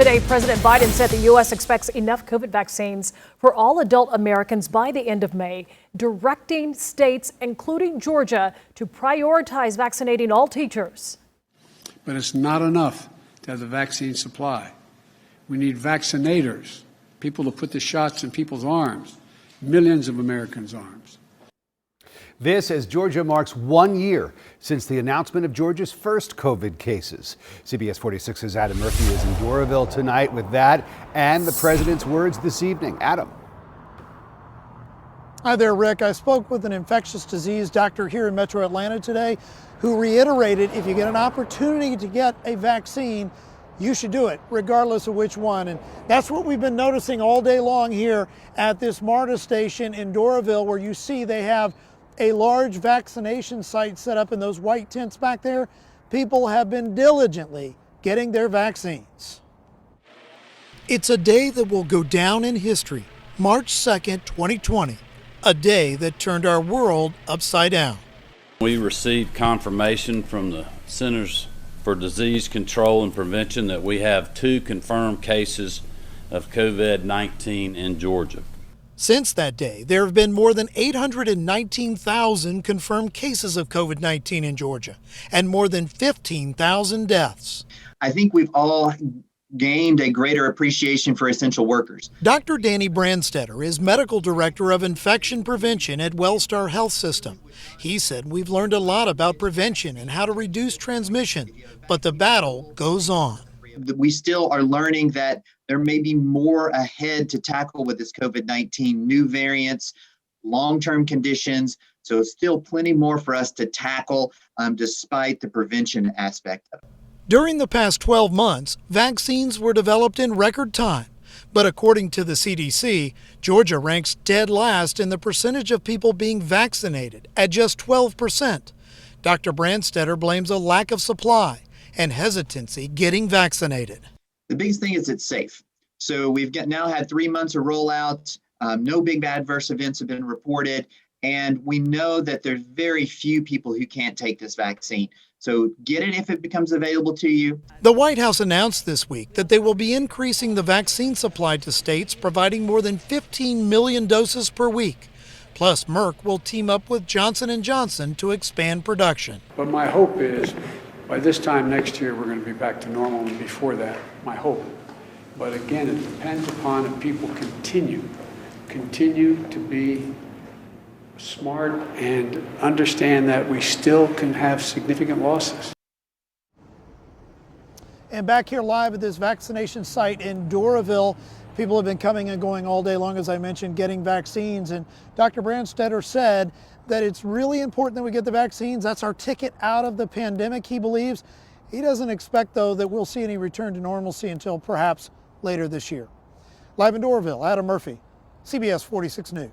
Today, President Biden said the U.S. expects enough COVID vaccines for all adult Americans by the end of May, directing states, including Georgia, to prioritize vaccinating all teachers. But it's not enough to have the vaccine supply. We need vaccinators, people to put the shots in people's arms, millions of Americans' arms. This as Georgia marks 1 year since the announcement of Georgia's first COVID cases. CBS 46's Adam Murphy is in Doraville tonight with that and the president's words this evening. Adam. Hi there, Rick. I spoke with an infectious disease doctor here in Metro Atlanta today who reiterated if you get an opportunity to get a vaccine, you should do it, regardless of which one. And that's what we've been noticing all day long here at this MARTA station in Doraville, where you see they have a large vaccination site set up in those white tents back there. People have been diligently getting their vaccines. It's a day that will go down in history, March 2nd, 2020, a day that turned our world upside down. We received confirmation from the Centers for Disease Control and Prevention that we have 2 confirmed cases of COVID-19 in Georgia. Since that day, there have been more than 819,000 confirmed cases of COVID-19 in Georgia and more than 15,000 deaths. I think we've all gained a greater appreciation for essential workers. Dr. Danny Brandstetter is medical director of infection prevention at Wellstar Health System. He said we've learned a lot about prevention and how to reduce transmission, but the battle goes on. We still are learning that there may be more ahead to tackle with this COVID-19, new variants, long-term conditions. So still plenty more for us to tackle despite the prevention aspect of it. During the past 12 months, vaccines were developed in record time. But according to the CDC, Georgia ranks dead last in the percentage of people being vaccinated at just 12%. Dr. Brandstetter blames a lack of supply and hesitancy getting vaccinated. The biggest thing is it's safe. So we've now had 3 months of rollout. No big adverse events have been reported. And we know that there's very few people who can't take this vaccine. So get it if it becomes available to you. The White House announced this week that they will be increasing the vaccine supply to states, providing more than 15 million doses per week. Plus, Merck will team up with Johnson & Johnson to expand production. But my hope is by this time next year, we're going to be back to normal, and before that, my hope. But again, it depends upon if people continue to be smart and understand that we still can have significant losses. And back here live at this vaccination site in Doraville, people have been coming and going all day long, as I mentioned, getting vaccines. And Dr. Brandstetter said that it's really important that we get the vaccines. That's our ticket out of the pandemic, he believes. He doesn't expect, though, that we'll see any return to normalcy until perhaps later this year. Live in Doraville, Adam Murphy, CBS 46 News.